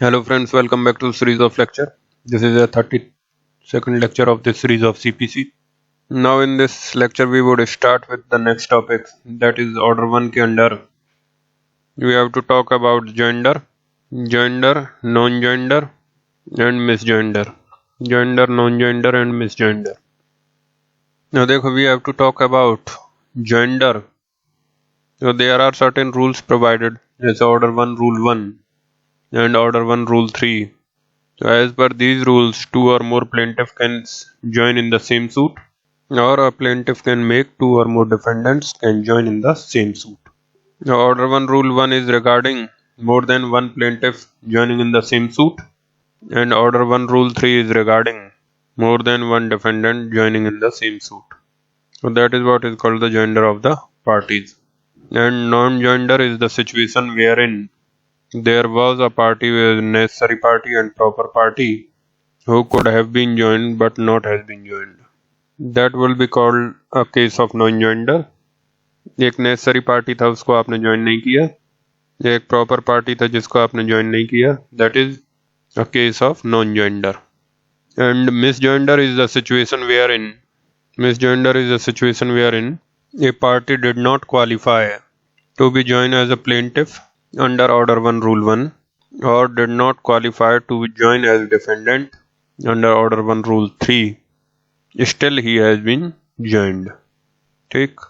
Hello friends, welcome back to the series of lecture. This is the 32nd lecture of this series of CPC. Now in this lecture we would start with the next topic, that is order 1 के अंदर we have to talk about gender, non-gender and misgender. Gender, non-gender and misgender. Now देखो, we have to talk about gender. So there are certain rules provided as order 1 rule 1 and order 1 rule 3. So as per these rules, two or more plaintiffs can join in the same suit, or a plaintiff can make two or more defendants can join in the same suit. Now, Order 1 Rule 1 is regarding more than one plaintiff joining in the same suit, and Order 1 Rule 3 is regarding more than one defendant joining in the same suit. So that is what is called the gender of the parties. And non-gender is the situation wherein there was a party with necessary party and proper party who could have been joined but not has been joined. That will be called a case of non-joinder. एक necessary party था, उसको आपने join नहीं किया. एक proper party था जिसको आपने ज्वाइन नहीं किया. That is a case of non-joinder. And misjoinder is the situation wherein a party did not qualify to be joined as a plaintiff under Order 1 Rule 1 or did not qualify to join as defendant under Order 1 Rule 3. Still he has been joined. ठीक,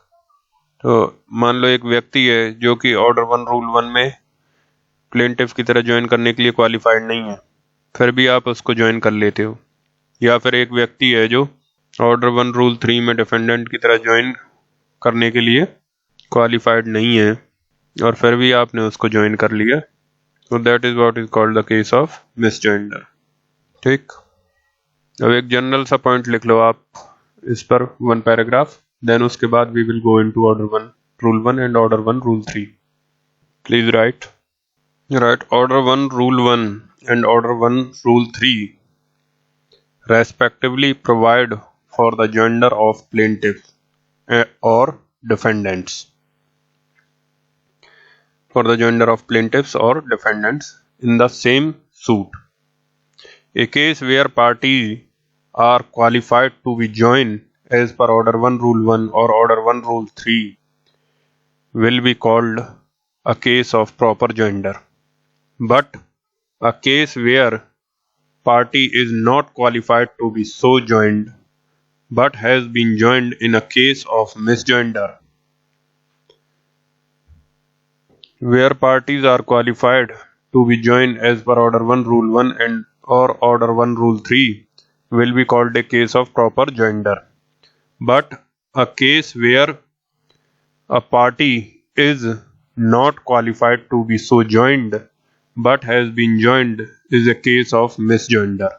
तो मान लो एक व्यक्ति है जो कि order 1 rule 1 में plaintiff की तरह ज्वाइन करने के लिए क्वालिफाइड नहीं है, फिर भी आप उसको ज्वाइन कर लेते हो. या फिर एक व्यक्ति है जो ऑर्डर 1 रूल 3 में डिफेंडेंट की तरह ज्वाइन करने के लिए क्वालिफाइड नहीं है और फिर भी आपने उसको ज्वाइन कर लिया. तो that is what is called the case of misjoinder. ठीक, अब एक जनरल सा पॉइंट लिख लो आप इस पर, वन पैराग्राफ, देन उसके बाद we will go into order 1 rule 1 and order 1 rule 3. Please write order 1 rule 1 and order 1 rule 3 respectively provide for the gender of plaintiffs or defendants. For the gender of plaintiffs or defendants in the same suit. A case where parties are qualified to be joined as per Order 1 Rule 1 or Order 1 Rule 3 will be called a case of proper gender. But a case where party is not qualified to be so joined but has been joined in a case of misjoinder. Where parties are qualified to be joined as per Order 1 Rule 1 and or Order 1 Rule 3 will be called a case of proper gender. But a case where a party is not qualified to be so joined but has been joined is a case of misjoinder.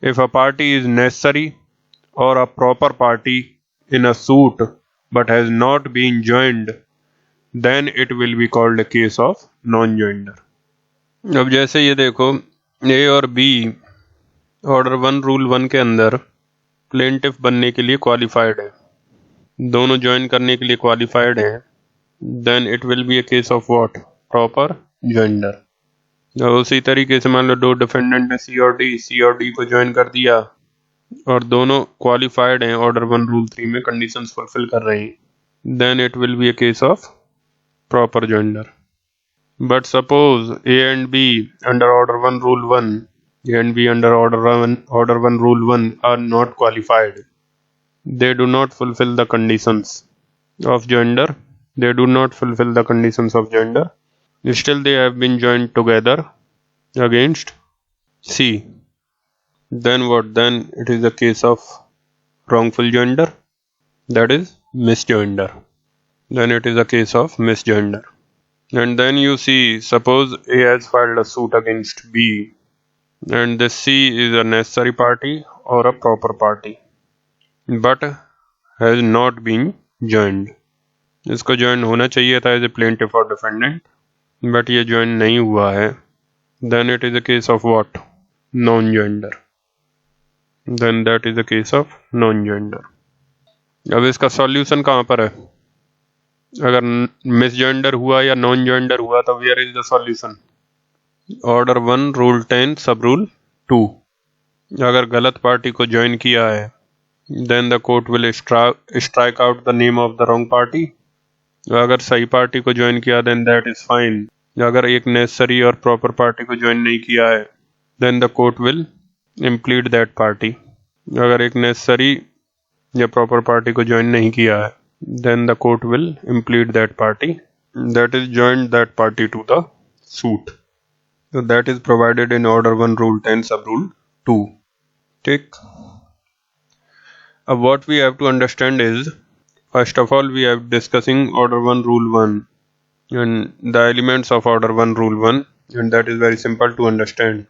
If a party is necessary or a proper party in a suit but has not been joined, then it will be called a case of non-joinder. अब जैसे ये देखो, ए और B order 1 rule 1 के अंदर plaintiff बनने के लिए क्वालिफाइड है, दोनों ज्वाइन करने के लिए क्वालिफाइड है, then it will be a case of what, proper joinder. उसी तरीके से मान लो दो डिफेंडेंट ने सी और डी को ज्वाइन कर दिया और दोनों क्वालिफाइड हैं ऑर्डर 1 रूल 3 में, कंडीशंस फुलफिल कर रहे हैं, then it will be a case of proper joinder. But suppose A and B under order 1 rule 1 and B under order 1 rule 1 are not qualified. They do not fulfill the conditions of gender. Still they have been joined together against C. Then what? Then it is a case of wrongful gender. That is misgender. Then it is a case of misgender. And then you see, suppose A has filed a suit against B and the C is a necessary party or a proper party but has not been joined. इसको join होना चाहिए था as a plaintiff और defendant, but ये join नहीं हुआ है. Then it is a case of what, non joinder. Then that is a case of non joinder. अब इसका सॉल्यूशन कहाँ पर है? अगर मिसजेंडर हुआ या नॉन जेंडर हुआ तो where is the solution? Order 1 rule 10 sub rule 2। अगर गलत पार्टी को ज्वाइन किया है then the court will strike out the name of the wrong party. अगर सही पार्टी को ज्वाइन किया देन दैट इज फाइन। अगर एक नेसेसरी और प्रॉपर पार्टी को ज्वाइन नहीं किया है then the court will implead that party. अगर एक नेसेसरी या प्रॉपर पार्टी को ज्वाइन नहीं किया है then the court will implead that party that is joined that party to the suit. So that is provided in order 1 rule 10 sub rule 2. Take. What we have to understand is, first of all we are discussing order 1 rule 1 and the elements of order 1 rule 1, and that is very simple to understand.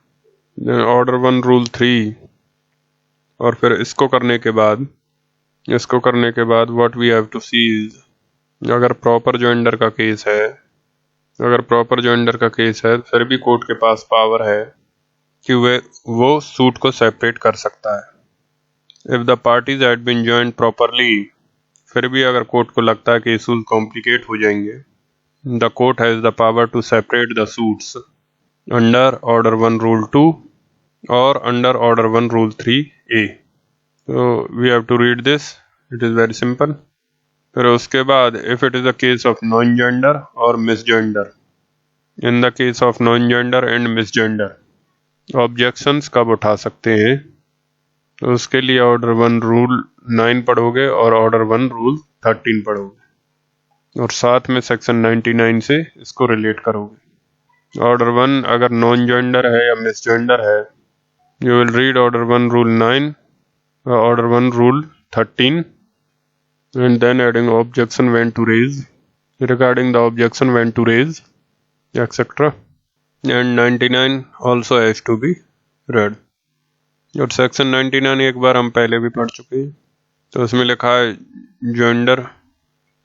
Then order 1 rule 3 और फिर इसको करने के बाद what we have to see is, अगर proper joinder का case है फिर भी कोर्ट के पास पावर है कि वो सूट को सेपरेट कर सकता है। If the parties had been joined properly, फिर भी अगर कोर्ट को लगता है कि इशूज कॉम्प्लिकेट हो जाएंगे, the court has the power to separate the suits under order 1 rule 2 और अंडर ऑर्डर 1 रूल 3A। तो we have to read this, it is very simple. फिर उसके बाद if it is a case of non gender और misgender, in the case of non gender and misgender objections कब उठा सकते हैं, तो उसके लिए ऑर्डर 1 रूल 9 पढ़ोगे और ऑर्डर 1 रूल 13 पढ़ोगे और साथ में सेक्शन 99 से इसको रिलेट करोगे। ऑर्डर 1 अगर नॉन जेंडर है या मिसजेंडर है, you will read order 1 rule 9 order 1 rule 13 and then adding objection when to raise, regarding the objection when to raise, etc. And 99 also has to be read. और section 99 एक बार हम पहले भी पढ़ चुके हैं, तो उसमें लिखा है gender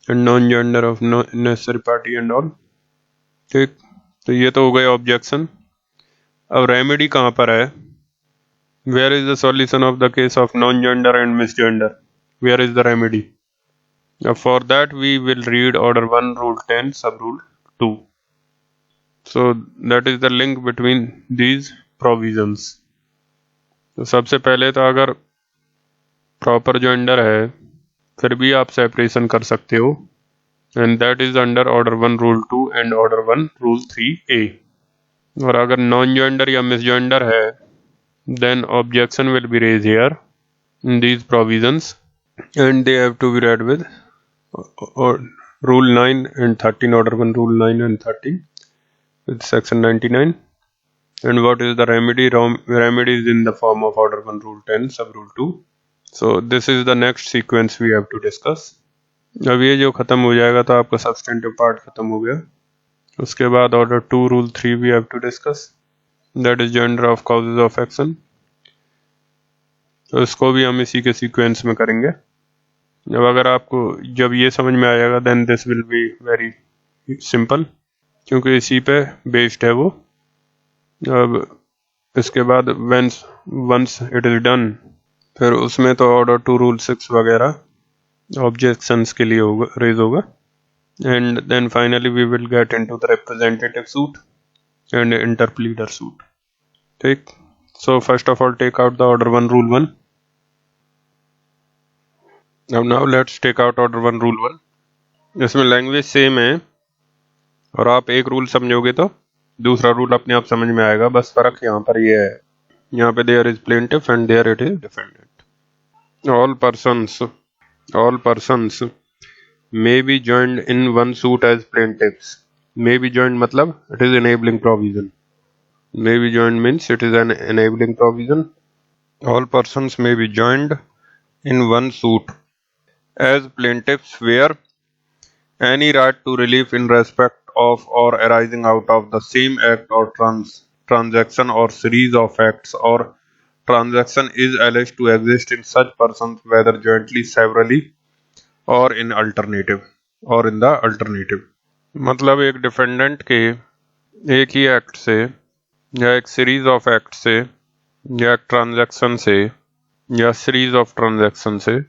and non gender of necessary party and all. ठीक, तो ये तो हो गए ऑब्जेक्शन। अब रेमेडी कहाँ पर है? Where is the solution of the case of non gender and misgender? Where is the remedy? For that we will read order 1 rule 10 sub rule 2. So that is the link between these provisions. तो सबसे पहले तो अगर proper gender है फिर भी आप separation कर सकते हो, and that is under order 1 rule 2 and order 1 rule 3A। और अगर नॉन जेंडर या मिसजेंडर है then objection will be raise here in these provisions and they have to be read with or rule 9 and 13, order 1 rule 9 and 13 with section 99. And what is the remedy? Remedy is in the form of order 1 rule 10 sub rule 2. So this is the next sequence we have to discuss. अब ये जो खत्म हो जाएगा तो आपका substantive part खत्म हो गया। उसके बाद order 2 rule 3 we have to discuss, that is gender of causes of action। तो इसको भी हम इसी के सीक्वेंस में करेंगे। जब अगर आपको जब ये समझ में आ जाएगा then this will be very simple, क्योंकि इसी पे बेस्ड है वो। अब इसके बाद वंस इट इज डन, फिर उसमें तो ऑर्डर 2 रूल 6 वगैरह ऑब्जेक्शंस के लिए होगा, रेज होगा, and then finally we will get into the representative suit and interpleader suit. ठीक, so first of all take out the order 1 rule 1। Now let's take out order 1 rule 1। इसमें language same है और आप एक rule समझोगे तो दूसरा rule अपने आप समझ में आएगा, बस फर्क यहाँ पर ये है, यहाँ पे there is plaintiff and there it is defendant. All persons may be joined in one suit as plaintiffs. May be joined मतलब it is enabling provision. May be joined means it is an enabling provision. All persons may be joined in one suit as plaintiffs where any right to relief in respect of or arising out of the same act or transaction or series of acts or transaction is alleged to exist in such persons, whether jointly, severally or in the alternative। मतलब एक defendant के एक ही act से या एक series of act से या एक ट्रांजैक्शन से या सीरीज ऑफ ट्रांजैक्शन से,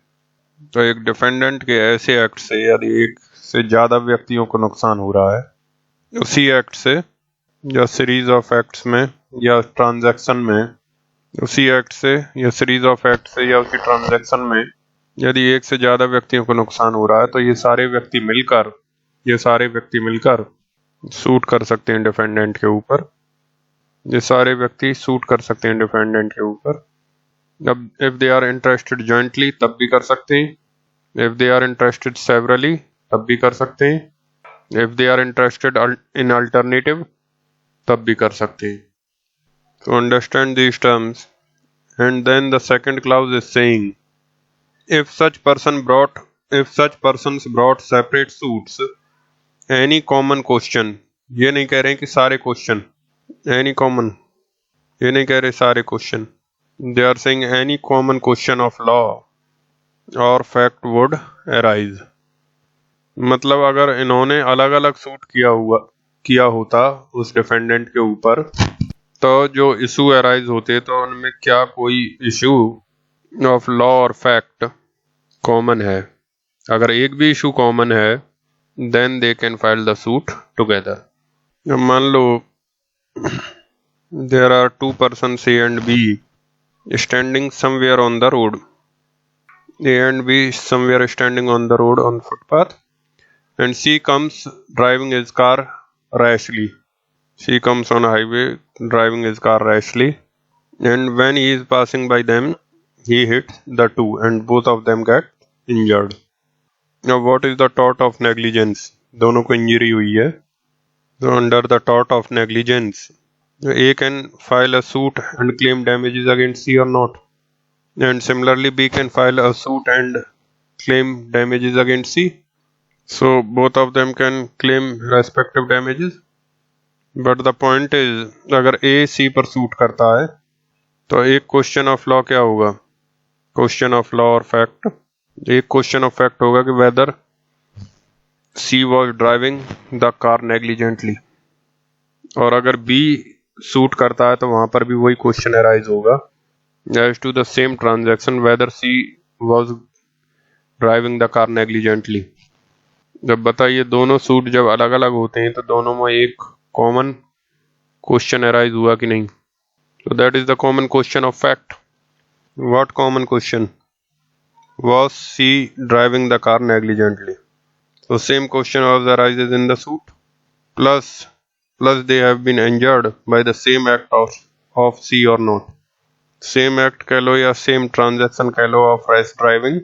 तो एक डिफेंडेंट के ऐसे एक्ट से यदि एक से ज्यादा व्यक्तियों को नुकसान हो रहा है उसी एक्ट से, या सीरीज ऑफ एक्ट्स में या ट्रांजैक्शन में, उसी एक्ट से या सीरीज ऑफ एक्ट से या उसी ट्रांजैक्शन में यदि एक से ज़्यादा व्यक्तियों को नुकसान हो रहा है तो ये सारे व्यक्ति मिलकर सूट कर सकते हैं डिफेंडेंट के ऊपर। ये सारे व्यक्ति सूट कर सकते हैं डिफेंडेंट के ऊपर। अब if they are interested jointly तब भी कर सकते हैं, if they are interested severally तब भी कर सकते हैं, if they are interested in alternative तब भी कर सकते हैं। So understand these terms. And then the second clause is saying, if such persons brought separate suits, any common question, ये नहीं कह रहे हैं कि सारे क्वेश्चन, any common, ये नहीं कह रहे सारे question, they are saying any common question of law or fact would arise। मतलब अगर इन्होंने अलग अलग सूट किया होता उस डिफेंडेंट के ऊपर, तो जो इशू अराइज होते तो उनमें क्या कोई इशू ऑफ लॉ और फैक्ट कॉमन है। अगर एक भी इशू कॉमन है then they can file the suit together. मान लो there are two person A and B standing somewhere on the road, A and B somewhere standing on the road on footpath, and C comes driving his car rashly. She comes on a highway driving his car rashly, and when he is passing by them, he hits the two and both of them get injured. Now what is the tort of negligence? दोनों को injury हुई है। So under the tort of negligence, A can file a suit and claim damages against C or not, and similarly B can file a suit and claim damages against C. So both of them can claim respective damages. But the point is अगर ए सी पर suit करता है तो एक question of law क्या होगा, question of law और fact. एक क्वेश्चन ऑफ फैक्ट होगा कि weather she was driving the car negligently, और अगर बी सूट करता है तो वहां पर भी वही क्वेश्चन अराइज होगा as to the same transaction whether she was driving the car negligently. जब बताइए दोनों सूट जब अलग अलग होते हैं तो दोनों में एक कॉमन क्वेश्चन अराइज हुआ कि नहीं। So that is the common question of fact. What common question? Was she driving the car negligently? So same question also arises in the suit. Plus they have been injured by the same act of C or not. Same act कह लो या same transaction कह लो of rash driving.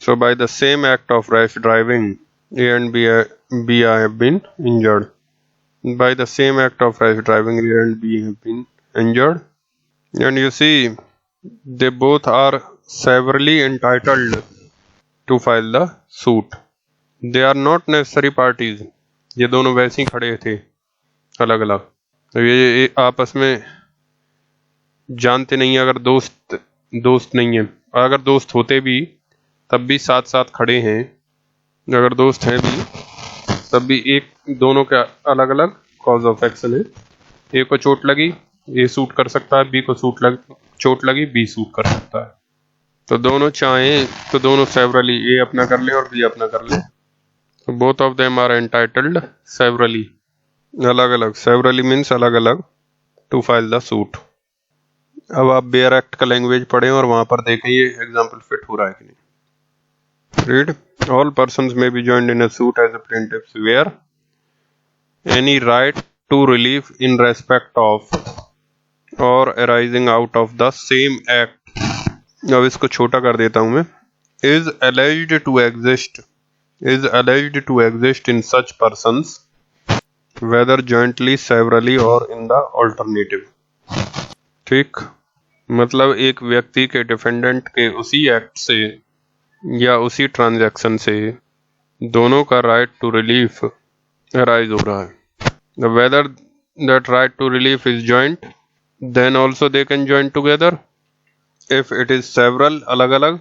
So by the same act of rash driving, A and B have been injured. By the same act of rash driving, A and B have been injured. And you see, they both are severally entitled to file the suit. They are not necessary parties. ये दोनों वैसे ही खड़े थे अलग अलग, तो ये आपस में जानते नहीं। अगर दोस्त नहीं है, अगर दोस्त होते भी तब भी साथ साथ खड़े हैं, अगर दोस्त हैं भी तब भी एक दोनों का अलग अलग कॉज ऑफ एक्शन है। ए को चोट लगी ए सूट कर सकता है, बी को चोट लगी बी सूट कर सकता है। तो दोनों चाहें तो दोनों सेवरली, ए अपना कर ले और बी अपना कर ले। तो both of them are entitled severally, अलग अलग, सेवरली मीन्स अलग अलग, टू फाइल द सूट। अब आप बेयर एक्ट का लैंग्वेज पढ़ें और वहां पर देखें ये एग्जाम्पल फिट हो रहा है कि नहीं। Read, all persons may be joined in a suit as a plaintiffs where any right to relief in respect of or arising out of the same act, अब इसको छोटा कर देता हूं मैं, is alleged to exist in such persons whether jointly, severally or in the alternative। ठीक, मतलब एक व्यक्ति के डिफेंडेंट के उसी एक्ट से या उसी ट्रांजैक्शन से दोनों का राइट टू रिलीफ अराइज हो रहा है। Whether that right to relief is joint then also they can join together. If it is several, अलग अलग,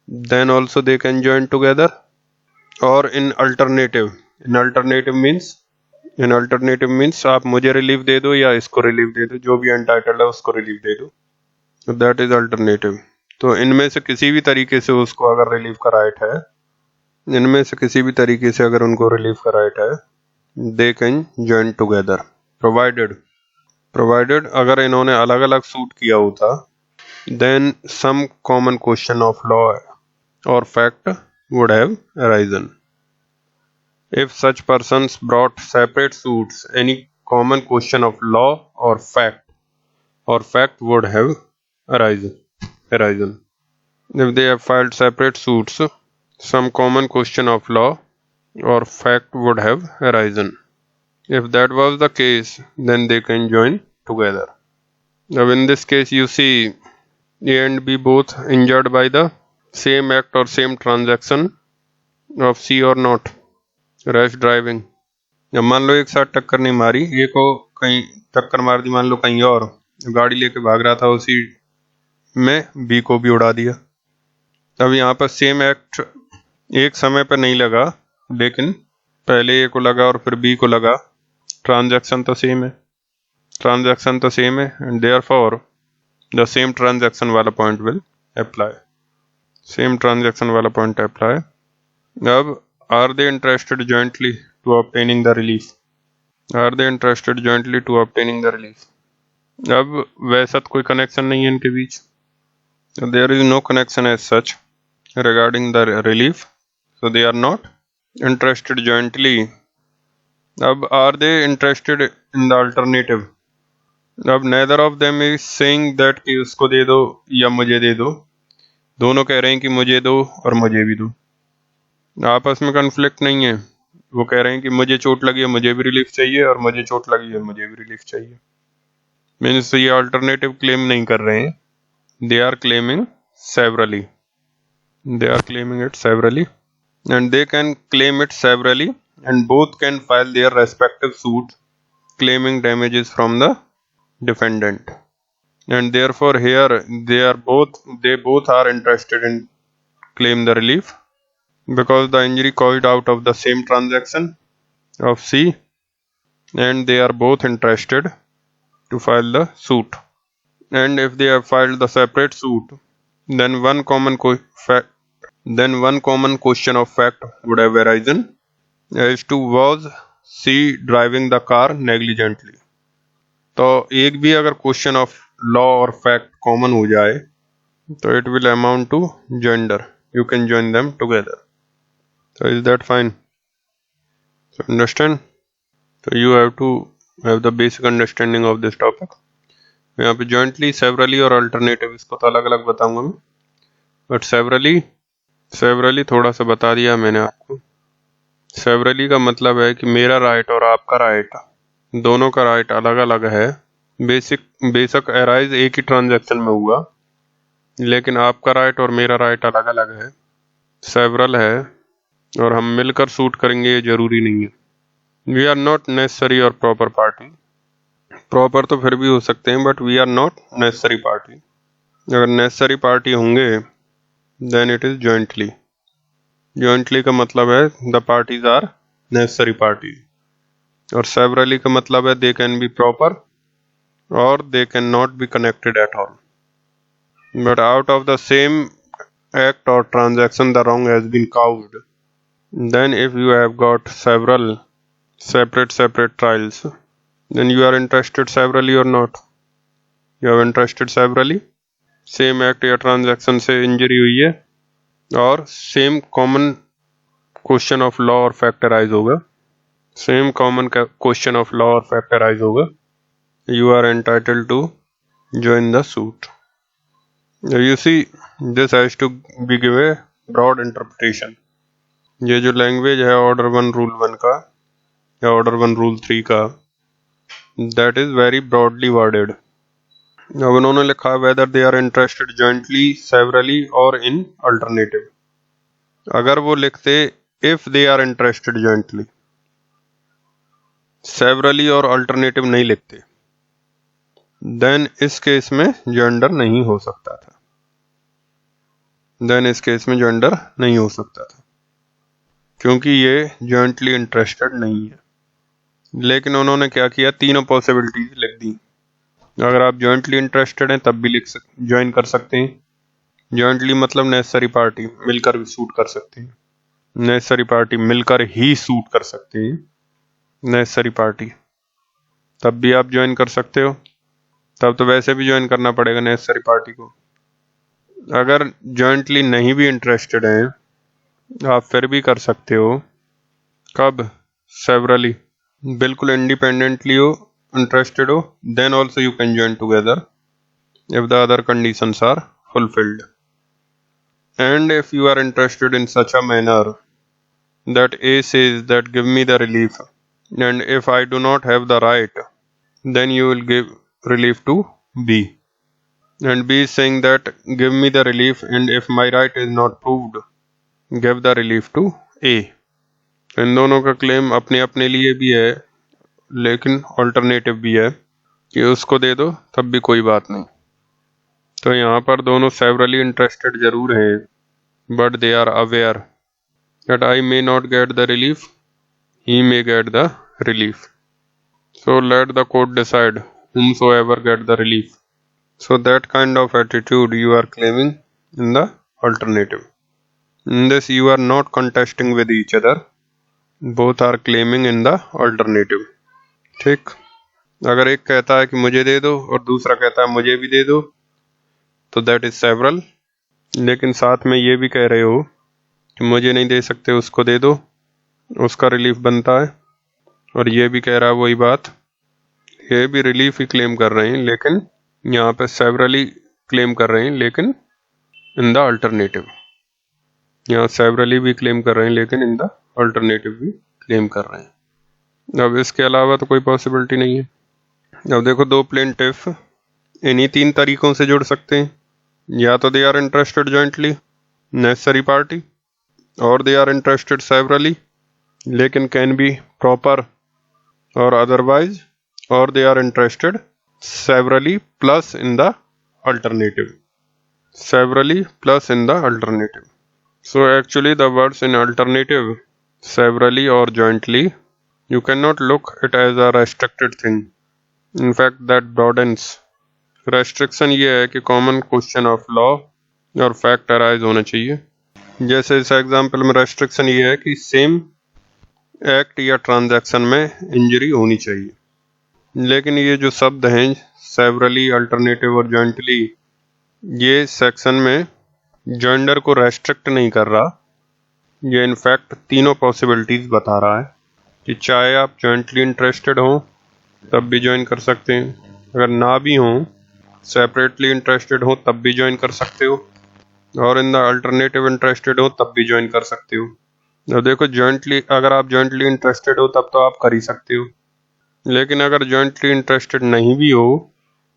then also they can join together. और इन अल्टरनेटिव मीन्स आप मुझे रिलीफ दे दो या इसको रिलीफ दे दो, जो भी एंटाइटल्ड है उसको रिलीफ दे दो, दैट इज अल्टरनेटिव। तो इनमें से किसी भी तरीके से उसको अगर रिलीफ का राइट है, इनमें से किसी भी तरीके से अगर उनको रिलीफ का राइट है, they can join together. Provided अगर इन्होंने अलग अलग सूट किया होता, then some common question of law or fact would have arisen. If such persons brought separate suits, any common question of law or fact would have arisen. If they have filed separate suits, some common question of law or fact would have arisen. If that was the case, then they can join together. Now in this case you see A and B both injured by the same act or same transaction of C or not, rash driving. जब मान लो एक साथ टक्कर नहीं मारी, ए को कहीं टक्कर मार दी मान लो कहीं और, गाड़ी लेके भाग रहा था उसी में बी को भी उड़ा दिया। अब यहाँ पर सेम एक्ट एक समय पर नहीं लगा, लेकिन पहले ए को लगा और फिर बी को लगा। ट्रांजैक्शन तो सेम है and therefore the same transaction वाला पॉइंट विल अप्लाई। अब are they interested jointly to obtaining the relief? अब वैसा तो कोई कनेक्शन नहीं है इनके बीच, there is no connection as such regarding the relief, so they are not interested jointly. अब are they interested in the alternative? अब neither of them is saying that कि उसको दे दो या मुझे दे दो, दोनों कह रहे हैं कि मुझे दो और मुझे भी दो। आपस में कन्फ्लिक्ट नहीं है, वो कह रहे हैं कि मुझे चोट लगी है मुझे भी रिलीफ चाहिए और मुझे चोट लगी है मुझे भी रिलीफ चाहिए। मीन्स ये अल्टरनेटिव क्लेम नहीं कर रहे हैं, they are claiming it severally and they can claim it severally and both can file their respective suits claiming damages from the defendant, and therefore here they both are interested in claim the relief because the injury caused out of the same transaction of C, and they are both interested to file the suit. And if they have filed the separate suit, then one common question of fact would have arisen as to was C driving the car negligently. तो एक भी अगर question of law और fact common हो जाए तो it will amount to joinder, you can join them together. So is that fine? So understand? So you have to have the basic understanding of this topic. यहाँ पे jointly, severally और alternative इसको तो अलग अलग बताऊंगा मैं, बट severally थोड़ा सा बता दिया मैंने आपको। severally का मतलब है कि मेरा राइट और आपका राइट, दोनों का राइट अलग अलग है। बेशक अराइज एक ही ट्रांजैक्शन में हुआ, लेकिन आपका राइट और मेरा राइट अलग अलग है, सेवरल है, और हम मिलकर सूट करेंगे ये जरूरी नहीं है। वी आर नॉट नेसेसरी और प्रॉपर पार्टी। प्रॉपर तो फिर भी हो सकते हैं, but we are not necessary party. अगर नेसेसरी पार्टी होंगे देन इट इज जॉइंटली का मतलब है the parties are necessary party, और सेवरली का मतलब है दे कैन बी प्रॉपर और they can not be connected at all, but out of the same act or transaction the wrong has been caused. Then if you have got several separate trials, then you are interested severally or not? You have interested severally. Same act या transaction से injury हुई है और same common question of law और fact arise होगा, same common question of law और fact arise होगा, you are entitled to join the suit. You see, this has to be given broad interpretation. ये जो language है order 1 rule 1 का या order 1 rule 3 का, that is very broadly worded. अब उन्होंने लिखा whether they are interested jointly, severally or in alternative. अगर वो लिखते if they are interested jointly, severally और alternative नहीं लिखते, then इस केस में जेंडर नहीं हो सकता था। क्योंकि ये जॉइंटली इंटरेस्टेड नहीं है। लेकिन उन्होंने क्या किया, तीनों पॉसिबिलिटीज लिख दी। अगर आप जॉइंटली इंटरेस्टेड हैं तब भी ज्वाइन कर सकते हैं। जॉइंटली मतलब नेसेसरी पार्टी मिलकर भी सूट कर सकते हैं, नेसेसरी पार्टी मिलकर ही सूट कर सकते हैं, नेसेसरी पार्टी तब भी आप ज्वाइन कर सकते हो। तब तो वैसे भी ज्वाइन करना पड़ेगा नेसेसरी पार्टी को। अगर जॉइंटली नहीं भी इंटरेस्टेड हैं आप फिर भी कर सकते हो। कब? सेवरली। बिल्कुल इंडिपेंडेंटली हो, इंटरेस्टेड हो, then also you can join together if the other conditions are fulfilled. And if you are interested in such a manner that A says that give me the relief, and if I do not have the right, then you will give relief to B. And B is saying that give me the relief, and if my right is not proved, give the relief to A. इन दोनों का claim अपने अपने लिए भी है लेकिन alternative भी है कि उसको दे दो तब भी कोई बात नहीं। तो यहाँ पर दोनों सेवरली इंटरेस्टेड जरूर हैं but they are aware that I may not get the relief, he may get the relief. So let the court decide whomsoever get the relief. So that kind of attitude you are claiming in the alternative. In this you are not contesting with each other, both are claiming in the alternative. ठीक, अगर एक कहता है कि मुझे दे दो और दूसरा कहता है मुझे भी दे दो तो दैट इज सेवरल। लेकिन साथ में ये भी कह रहे हो कि मुझे नहीं दे सकते उसको दे दो, उसका रिलीफ बनता है, और ये भी कह रहा है वही बात, ये भी रिलीफ ही क्लेम कर रहे हैं लेकिन यहाँ पे सेवरली क्लेम कर रहे हैं लेकिन इन द अल्टरनेटिव। यहाँ सेवरली भी क्लेम कर रहे हैं लेकिन इन द अल्टरनेटिव भी क्लेम कर रहे हैं। अब इसके अलावा तो कोई पॉसिबिलिटी नहीं है। अब देखो दो प्लेंटिफ इन्हीं तीन तरीकों से जुड़ सकते हैं, या तो they are interested jointly necessary party, और दे आर इंटरेस्टेड सेवरली लेकिन कैन बी प्रॉपर और अदरवाइज, और they are interested severally plus in the alternative. Severally plus in the alternative. So actually the words in alternative, severally or jointly, you cannot look it as a restricted thing. In fact that broadens. Restriction ये है कि common question of law और fact arise होना चाहिए। जैसे इस example में restriction ये है कि same act या transaction में injury होनी चाहिए। लेकिन ये जो शब्द हैं सेवरली, अल्टरनेटिव और जॉइंटली, ये सेक्शन में जॉइंडर को रेस्ट्रिक्ट नहीं कर रहा, ये इनफैक्ट तीनों पॉसिबिलिटीज बता रहा है कि चाहे आप जॉइंटली इंटरेस्टेड हो तब भी ज्वाइन कर सकते हैं, अगर ना भी हो सेपरेटली इंटरेस्टेड हो तब भी ज्वाइन कर सकते हो, और इन द अल्टरनेटिव इंटरेस्टेड हो तब भी ज्वाइन कर सकते हो। अब देखो जॉइंटली, अगर आप जॉइंटली इंटरेस्टेड हो तब तो आप कर ही सकते हो, लेकिन अगर जॉइंटली इंटरेस्टेड नहीं भी हो,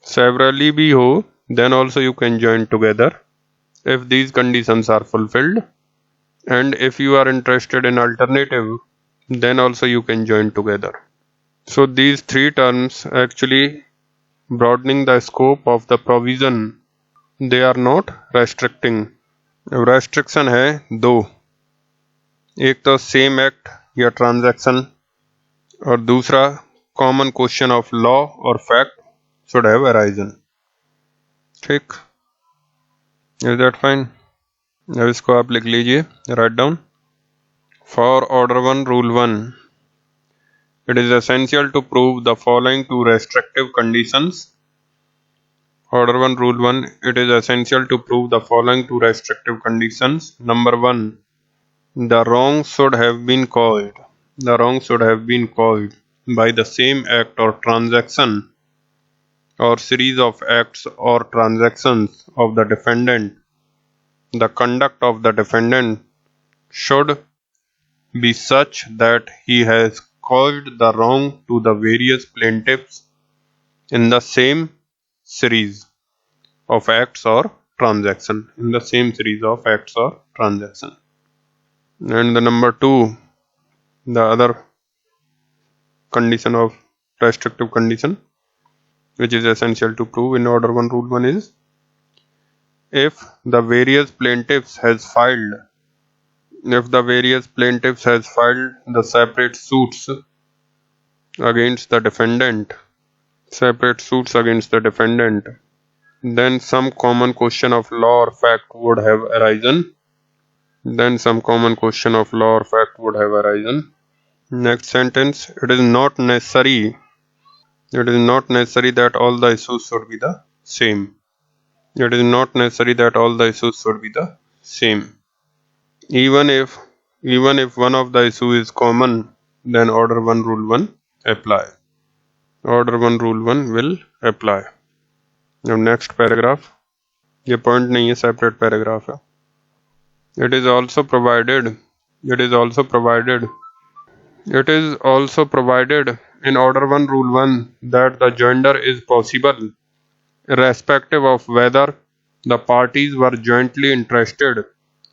सेवरली भी हो, then also you can join together if these conditions are fulfilled, and if you are interested in alternative then also you can join together. So these three terms actually broadening the scope of the provision, they are not restricting. restriction है दो, एक तो same act या transaction, और दूसरा common question of law और fact should have arisen. ठीक, is that fine? अब इसको आप लिख लीजिए, write down. For order 1 rule 1, it is essential to prove the following two restrictive conditions. Order 1 rule 1, it is essential to prove the following two restrictive conditions. Number 1, the wrong should have been caused. The wrong should have been caused by the same act or transaction or series of acts or transactions of the defendant. The conduct of the defendant should be such that he has caused the wrong to the various plaintiffs in the same series of acts or transaction. In the same series of acts or transaction. And the number 2, the other condition of restrictive condition, which is essential to prove in order 1 rule 1 is, if the various plaintiffs has filed the separate suits against the defendant, then some common question of law or fact would have arisen. Next sentence, it is not necessary It is not necessary that all the issues should be the same. It is not necessary that all the issues should be the same. Even if one of the issue is common, then order 1 rule 1 apply. Order 1 rule 1 will apply. Now next paragraph, ये point नहीं है, separate paragraph है. It is also provided in order 1 rule 1 that the joinder is possible irrespective of whether the parties were jointly interested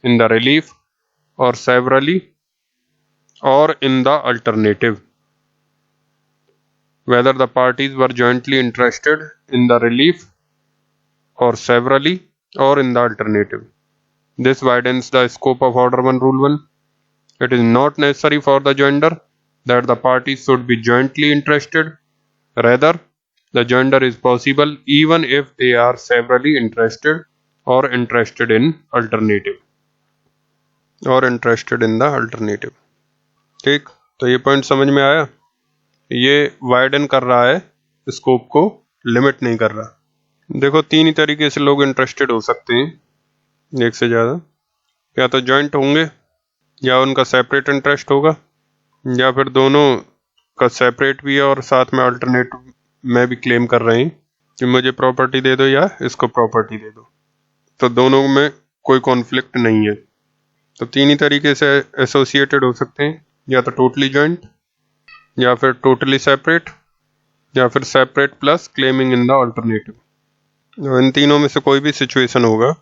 in the relief or severally or in the alternative. Whether the parties were jointly interested in the relief or severally or in the alternative. This widens the scope of order 1 rule 1. It is not necessary for the joinder that the parties should be jointly interested. Rather, the joinder is possible even if they are severally interested or interested in alternative or interested in the alternative. ठीक, तो ये point समझ में आया. ये widen कर रहा है स्कोप को, लिमिट नहीं कर रहा. देखो, तीन ही तरीके से लोग इंटरेस्टेड हो सकते हैं, एक से ज़्यादा. या तो जॉइंट होंगे, या उनका सेपरेट इंटरेस्ट होगा, या फिर दोनों का सेपरेट भी है और साथ में अल्टरनेटिव में भी क्लेम कर रहे हैं कि मुझे प्रॉपर्टी दे दो या इसको प्रॉपर्टी दे दो. तो दोनों में कोई कॉन्फ्लिक्ट नहीं है. तो तीन ही तरीके से एसोसिएटेड हो सकते हैं, या तो टोटली जॉइंट, या फिर टोटली सेपरेट, या फिर separate plus claiming in the alternative. इन तीनों में से कोई भी सिचुएशन होगा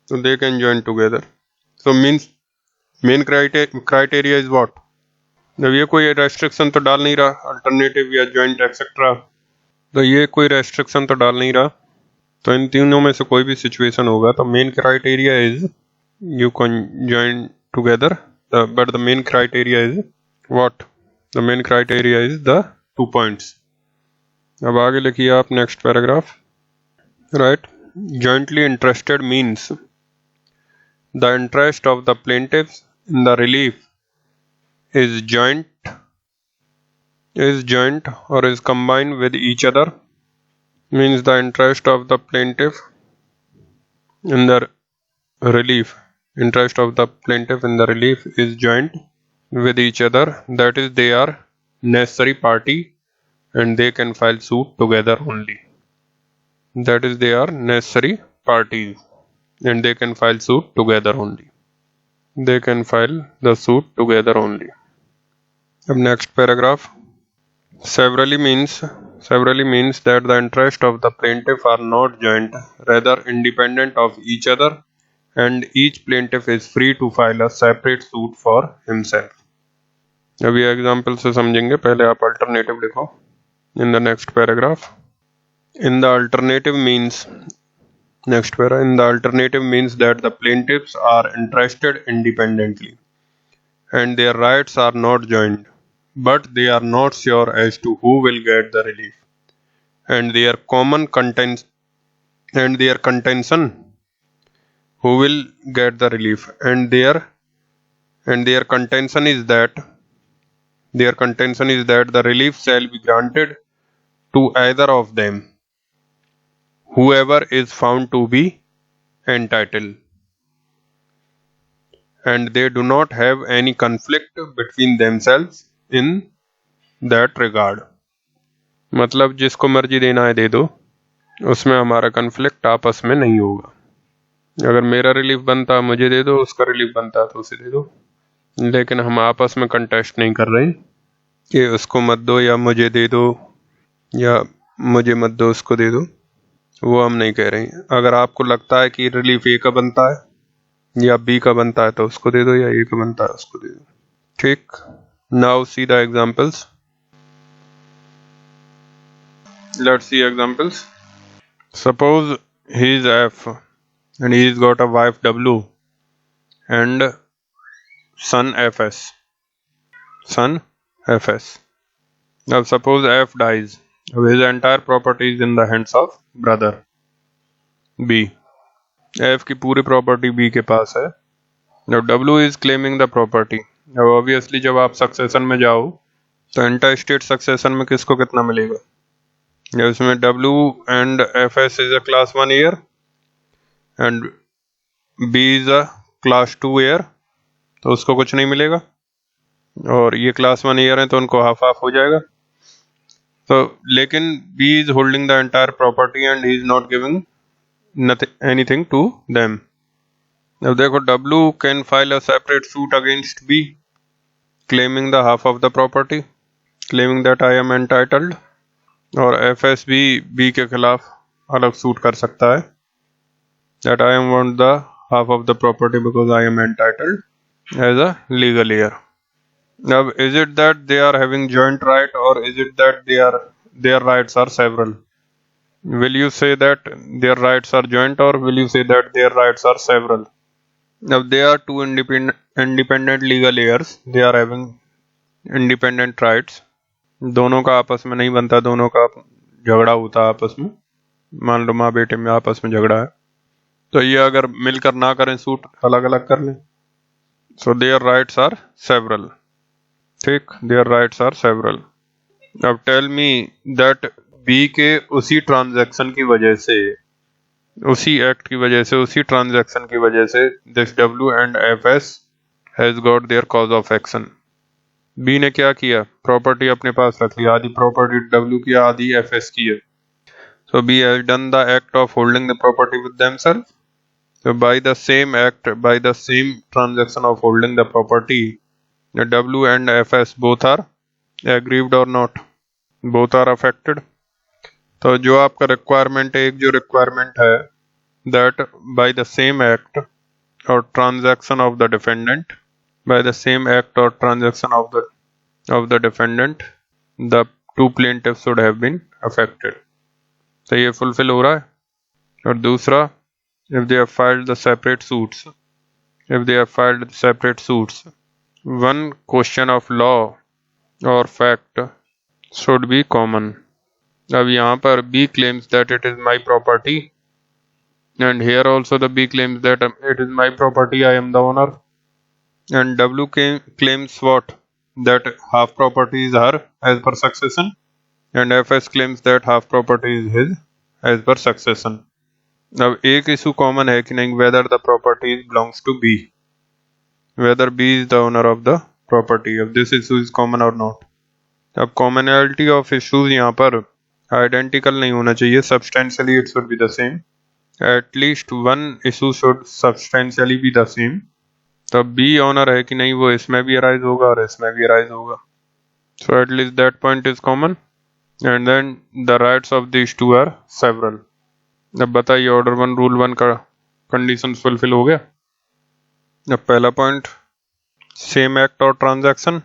तो they can join together. So means main criteria is what. जब ये कोई रेस्ट्रिक्शन तो डाल नहीं रहा, अल्टरनेटिव या जॉइंट एक्सेट्रा, तो ये कोई रेस्ट्रिक्शन तो डाल नहीं रहा, तो इन तीनों में से कोई भी सिचुएशन होगा तो main criteria is you can join together. But the main criteria is what? The main criteria is the 2 points. अब आगे लिखिए आप next paragraph. Right, jointly interested means the interest of the plaintiffs in the relief is joint or is combined with each other. Means the interest of the plaintiff in the relief is joint with each other. That is, they are necessary party and they can file suit together only. That is, they are necessary parties and they can file suit together only. They can file the suit together only. अब next paragraph. Severally means that the interest of the plaintiff are not joint, rather independent of each other, and each plaintiff is free to file a separate suit for himself. अभी example से समझेंगे, पहले आप alternative लिखो in the next paragraph. In the alternative means that the plaintiffs are interested independently and their rights are not joined, but they are not sure as to who will get the relief, and their contention who will get the relief, and their contention is that the relief shall be granted to either of them, whoever is found to be entitled, and they do not have any conflict between themselves in that regard. मतलब जिसको मर्जी देना है दे दो, उसमें हमारा conflict आपस में नहीं होगा. अगर मेरा रिलीफ बनता है मुझे दे दो, उसका रिलीफ बनता है तो उसे दे दो, लेकिन हम आपस में कंटेस्ट नहीं कर रहे कि उसको मत दो या मुझे दे दो, या मुझे मत दो उसको दे दो. वो हम नहीं कह रहे हैं. अगर आपको लगता है कि रिलीफ ए का बनता है या बी का बनता है तो उसको दे दो, या ए का बनता है उसको दे दो. ठीक. Now see the examples. Let's see examples. Suppose he is F and he has got a wife W and son FS. Now suppose F dies. His entire property is in the hands of brother B. F की पूरी property B के पास है. Now W is claiming the property. Now obviously जब आप succession में जाओ तो inter state succession में किसको कितना मिलेगा? इसमें W and FS is a class 1 air and B is a class 2 air, तो उसको कुछ नहीं मिलेगा, और ये क्लास 1 एयर है तो उनको हाफ हाफ हो जाएगा। तो लेकिन B is holding the entire property and he is not giving anything to them। अब देखो W can file a separate suit against B claiming the half of the property, claiming that I am entitled, और FS भी B के खिलाफ अलग suit कर सकता है that I am want the half of the property because I am entitled as a legal heir। अब is it that they are having joint right or is it that their rights are several? Will you say that their rights are joint or will you say that their rights are several? Now they are two independent legal heirs, they are having independent rights। दोनों का आपस में नहीं बनता, दोनों का झगड़ा होता है आपस में। मान लो माँ बेटे में आपस में झगड़ा है, तो ये अगर मिलकर ना करें सूट, अलग अलग कर लें। So their rights are several, ठीक, देयर राइट्स आर सेवरल। अब टेल मी दैट बी के उसी ट्रांजैक्शन की वजह से, उसी एक्ट की वजह से, उसी ट्रांजैक्शन की वजह से this W and F S has got their cause of action. B ने क्या किया, प्रॉपर्टी अपने पास रख लिया, आधी प्रॉपर्टी डब्ल्यू की, आधी एफ एस की है। So B has done the act of holding the property with themselves. So by the same act, by the same transaction of holding the property, the W and FS both are aggrieved or not, both are affected। तो जो आपका requirement है, एक जो requirement है that by the same act or transaction of the defendant, by the same act or transaction of the defendant, the two plaintiffs should have been affected। तो ये fulfil हो रहा है। और दूसरा, if they have filed the separate suits, if they have filed separate suits, one question of law or fact should be common। अब यहाँ पर B claims that it is my property and here also the B claims that it is my property, I am the owner, and W claims what, that half property is her as per succession, and FS claims that half property is his as per succession। अब एक issue common है कि नहीं, whether the property belongs to B, whether B is the owner of the property. अब this issue is common और नॉट। अब commonality of issues यहाँ पर आइडेंटिकल नहीं होना चाहिए, substantially it should be the same, at least one issue should substantially be the same. तो बी ऑनर है कि नहीं वो इसमें भी अराइज होगा और इसमें भी अराइज होगा। So at least that point is common and then the rights of this two are several. अब बताइए ऑर्डर 1 रूल 1 का कंडीशन फुलफिल हो गया। अब पहला पॉइंट सेम एक्ट और ट्रांजैक्शन,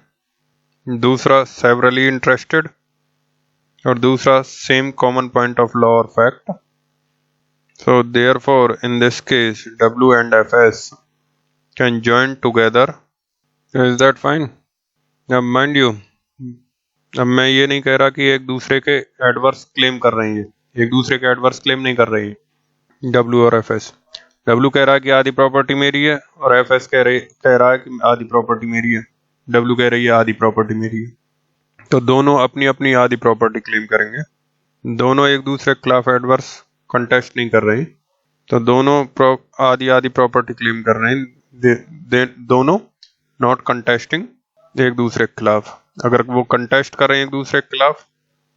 दूसरा सेवरली इंटरेस्टेड, और दूसरा same common point of law और fact. So therefore in this case W and F S can join together. Is that fine? अब माइंड यू, अब मैं ये नहीं कह रहा कि एक दूसरे के एडवर्स क्लेम कर रहे हैं, एक दूसरे के एडवर्स क्लेम नहीं कर रही डब्ल्यू और एफ एस। डब्ल्यू कह रहा है कि आधी प्रॉपर्टी मेरी है और एफ एस कह रहा है कि आधी प्रॉपर्टी मेरी है, डब्ल्यू कह रही है आधी प्रॉपर्टी मेरी है। तो दोनों अपनी अपनी आधी प्रॉपर्टी क्लेम करेंगे, दोनों एक दूसरे के खिलाफ एडवर्स कंटेस्ट नहीं कर रहे, तो दोनों आधी आधी प्रॉपर्टी क्लेम कर रहे हैं, दोनों नॉट कंटेस्टिंग एक दूसरे के खिलाफ। अगर वो कंटेस्ट कर रहे हैं एक दूसरे के खिलाफ,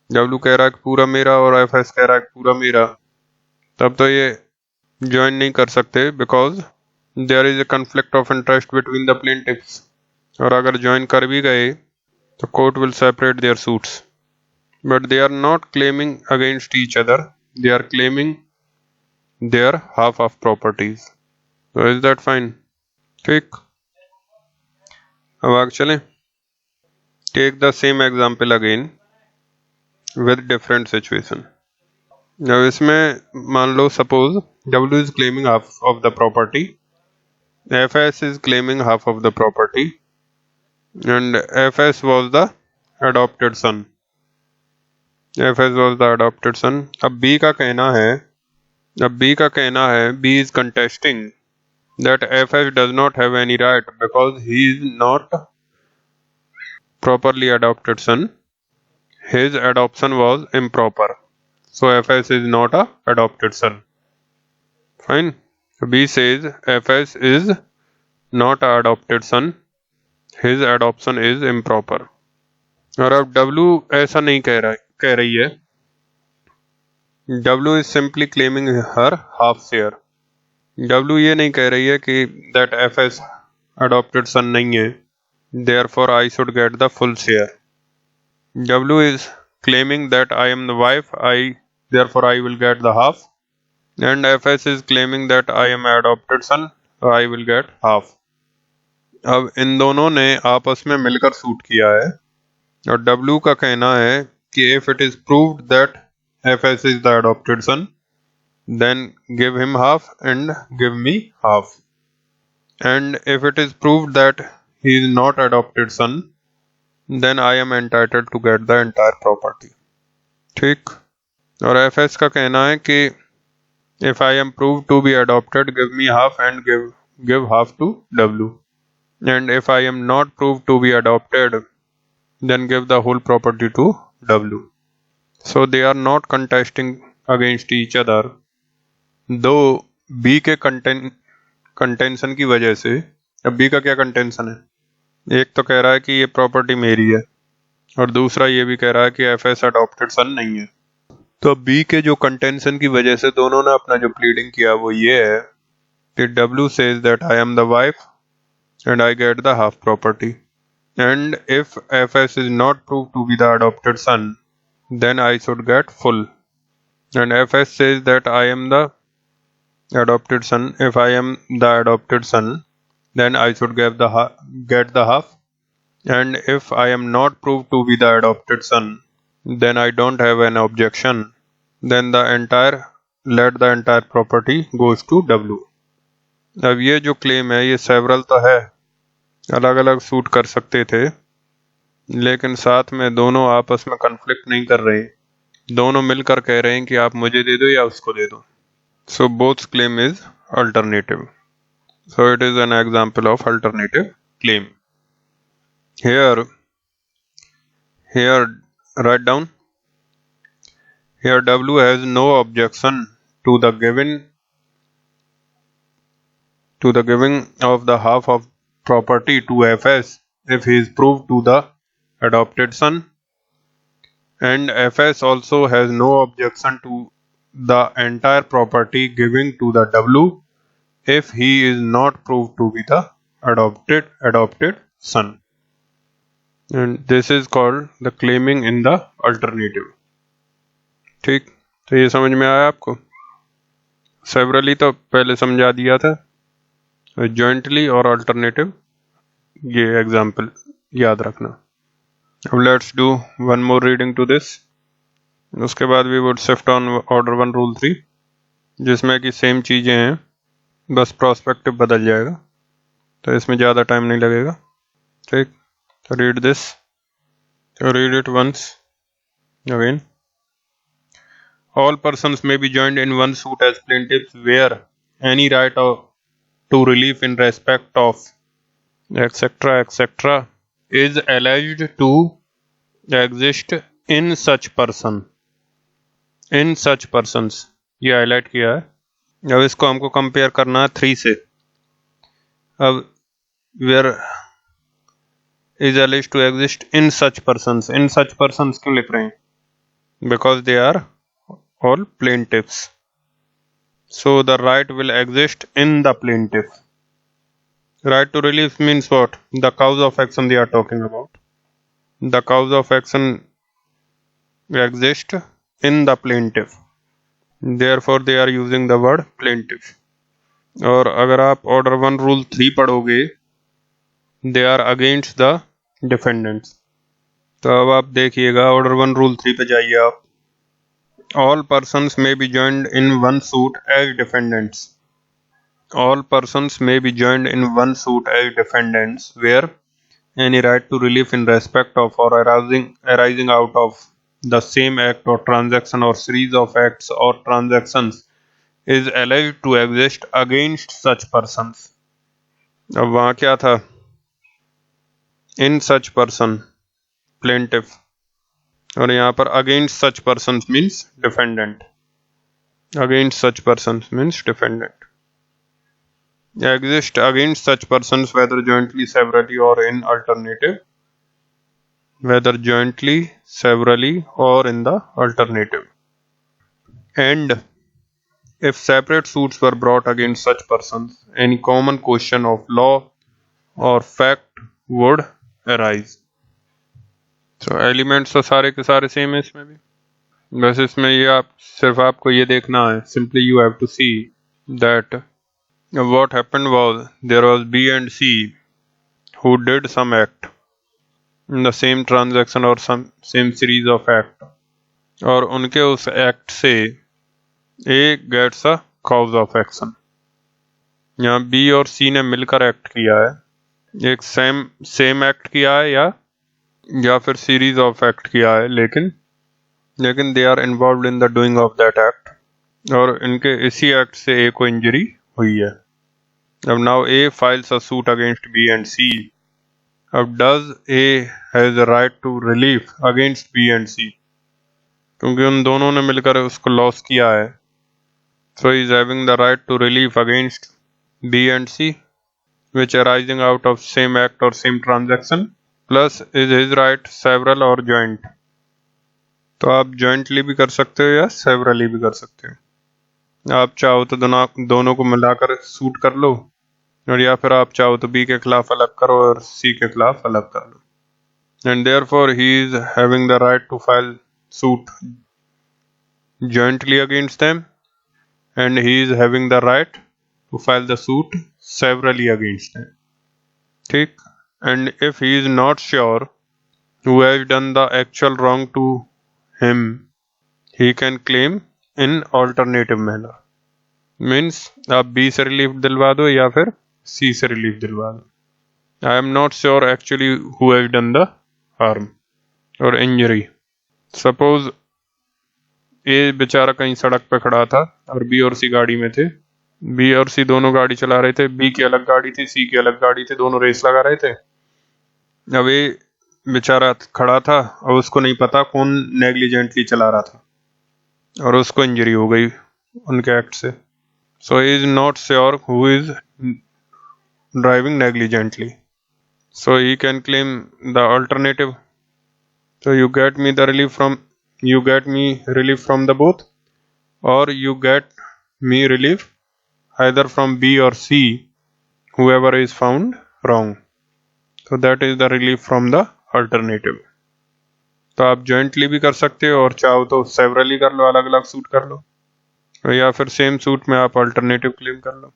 डब्ल्यू कह रहा है कि पूरा मेरा और एफ एस कह रहा है कि पूरा मेरा, तब तो ये ज्वाइन नहीं कर सकते because there is a conflict of interest between the plaintiffs. और अगर ज्वाइन कर भी गए तो court will separate their suits, but they are not claiming against each other, they are claiming their half of properties. So is that fine? ठीक, अब आगे चलें। Take the same example again with different situation। अब इसमें मान लो suppose W is claiming half of the property, FS is claiming half of the property and FS was the adopted son, FS was the adopted son। अब B का कहना है B is contesting that FS does not have any right because he is not properly adopted son, his adoption was improper। So FS is not a adopted son. Fine. B says FS is not a adopted son. His adoption is improper. और अब W ऐसा नहीं कह रही है. W is simply claiming her half share. W ये नहीं कह रही है कि that FS adopted son नहीं है. Therefore I should get the full share. W is claiming that I am the wife. Therefore I will get the half. And FS is claiming that I am adopted son. So I will get half. अब इन दोनों ने आपस में मिलकर suit किया है और W का कहना है कि if it is proved that FS is the adopted son, then give him half and give me half. And if it is proved that he is not adopted son, then I am entitled to get the entire property. ठीक. और FS का कहना है कि if I am proved to be adopted, give me half and give half to W. And if I am not proved to be adopted, then give the whole property to W. So they are not contesting against each other. Though B के contention की वजह से, अब B का क्या contention है? एक तो कह रहा है कि ये प्रॉपर्टी मेरी है और दूसरा ये भी कह रहा है कि FS अडॉप्टेड सन नहीं है. तो B के जो कंटेंशन की वजह से दोनों ने अपना जो प्लीडिंग किया वो ये है कि W says that I am the wife and I get the half property. And if FS is not proved to be the adopted son, then I should get full. And FS says that I am the adopted son. If I am the adopted son, then I should get the half. And if I am not proved to be the adopted son, then I don't have an objection. Then let the entire property goes to W. अब ये जो claim है ये several तो है, अलग अलग suit कर सकते थे, लेकिन साथ में दोनों आपस में कन्फ्लिक्ट नहीं कर रहे, दोनों मिलकर कह रहे हैं कि आप मुझे दे दो या उसको दे दो. So both claim is alternative. So it is an example of alternative claim. Here write down. Here W has no objection to the giving of the half of property to FS if he is proved to the adopted son, and FS also has no objection to the entire property giving to the W if he is not proved to be the adopted son. And this is called the claiming in the alternative. ठीक, तो ये समझ में आया आपको? Severally तो पहले समझा दिया था, जॉइंटली और अल्टरनेटिव ये एग्जाम्पल याद रखना. अब let's do one more reading to this. उसके बाद we would shift on order 1 rule 3, जिसमें कि सेम चीज़ें हैं, बस प्रोस्पेक्टिव बदल जाएगा, तो इसमें ज़्यादा टाइम नहीं लगेगा. ठीक, तो रीड दिस, तो read it once again. All persons may be joined in one suit as plaintiffs where any right to relief in respect of etc. is alleged to exist in such person. In such persons, ये highlight किया है. अब इसको हमको compare करना है 3 से. अब where is alleged to exist in such persons. In such persons क्यों लिख रहे हैं? Because they are all plaintiffs. So the right will exist in the plaintiff. Right to relief means what? The cause of action they are talking about. The cause of action exists in the plaintiff. Therefore they are using the word plaintiff. और अगर आप order 1 rule 3 पढ़ोगे, they are against the defendants. तो अब आप देखिएगा order 1 rule 3 पे जाइए आप. All persons may be joined in one suit as defendants. All persons may be joined in one suit as defendants where any right to relief in respect of or arising out of the same act or transaction or series of acts or transactions is alleged to exist against such persons. अब वहाँ क्या था? In such person, plaintiff. और यहाँ पर against such person means defendant, against such person means defendant. Exist against such person whether jointly severally or in alternative, whether jointly, severally or in the alternative. And if separate suits were brought against such persons, any common question of law or fact would arise. So elements तो सारे के सारे same है इसमें भी, बस इसमें ये आप सिर्फ आपको ये देखना है, simply you have to see that what happened was there was B and C who did some act in the same transaction or some same series of act, और उनके उस एक्ट से A gets a cause of action। यहाँ B और C ने मिलकर act किया है, एक सेम एक्ट किया है या फिर सीरीज ऑफ एक्ट किया है, लेकिन they are involved in the doing of that act, और इनके इसी एक्ट से A को इंजरी हुई है। अब now A files a suit against B and C। अब does A has a right to relief against B and C, क्योंकि उन दोनों ने मिलकर उसको लॉस किया है, so he is having the right to relief against B and C which arising out of same act or same transaction, plus is his right several or joint। तो आप jointly भी कर सकते हो या severally भी कर सकते हो। आप चाहो तो दोनों को मिलाकर सूट कर लो, और या फिर आप चाहो तो B के खिलाफ अलग करो और C के खिलाफ अलग कर लो। And therefore he is having the right to file suit jointly against them, and he is having the right to file the suit severally against them। ठीक, and if he is not sure who has done the actual wrong to him, he can claim in alternative manner। Means आप B से relief दिलवा दो या फिर C से relief दिलवा दो। I am not sure actually who has done the harm और इंजरी। सपोज ए बेचारा कहीं सड़क पे खड़ा था और B और C गाड़ी में थे, B और C दोनों गाड़ी चला रहे थे, B की अलग गाड़ी थी, C की अलग गाड़ी थी, दोनों रेस लगा रहे थे। अब ए बेचारा खड़ा था और उसको नहीं पता कौन नेग्लिजेंटली चला रहा था, और उसको इंजरी हो गई उनके एक्ट से। So he is not sure who is driving negligently, so he can claim the alternative. So you get me relief from the both, or you get me relief either from B or C, whoever is found wrong। So that is the relief from the alternative। तो आप jointly भी कर सकते हो, और चाहो तो severally कर लो, अलग अलग सूट कर लो, या फिर सेम सूट में आप alternative claim कर लो।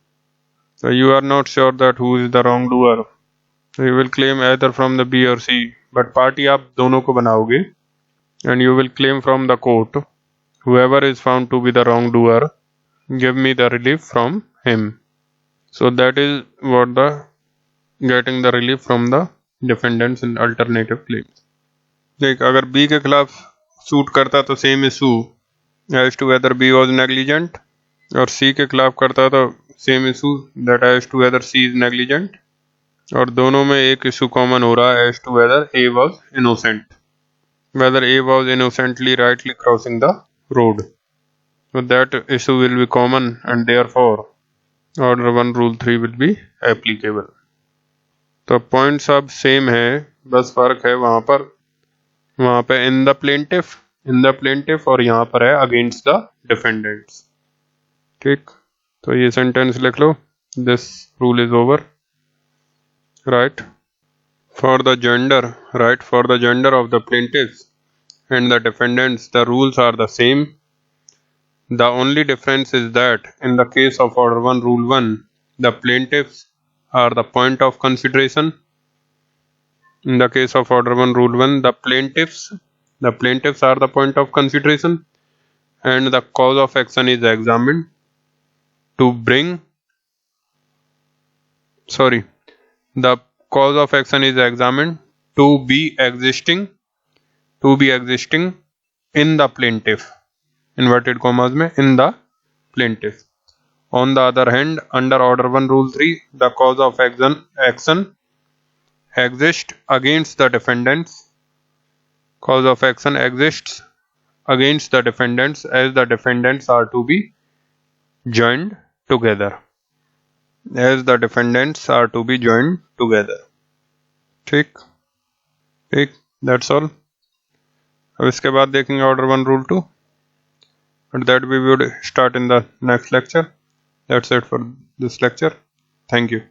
So you are not sure that who is the wrongdoer, so you will claim either from the B or C, but party आप दोनों को बनाओगे, and you will claim from the court whoever is found to be the wrongdoer, give me the relief from him। So that is what the getting the relief from the defendants in alternative claims। देख, अगर B के खिलाफ suit करता तो same issue as to whether B was negligent, और C के खिलाफ करता तो same issue that as to whether C is negligent, और दोनों में एक इशू कॉमन हो रहा है as to whether A was innocent, whether A was innocently rightly crossing the road। So that issue will be common, and therefore order 1 rule 3 will be applicable। तो points अब same है, बस फर्क है वहां पे इन द प्लेंटिफ और यहाँ पर है अगेंस्ट द डिफेंडेंट्स। ठीक, तो ये सेंटेंस लिख लो, this rule is over. Right, for the gender of the plaintiffs and the defendants, the rules are the same। The only difference is that in the case of order 1 rule 1, the plaintiffs are the point of consideration। In the case of order 1 rule 1, the plaintiffs are the point of consideration, and the cause of action is examined to bring the cause of action is examined to be existing in the plaintiff, inverted commas में in the plaintiff। On the other hand, under order 1 rule 3, the cause of action exists against the defendants cause of action exists against the defendants as the defendants are to be joined together. As the defendants are to be joined together. ठीक ठीक, that's all. अब इसके बाद देखेंगे order 1 rule 2, and that we would start in the next lecture. That's it for this lecture. Thank you.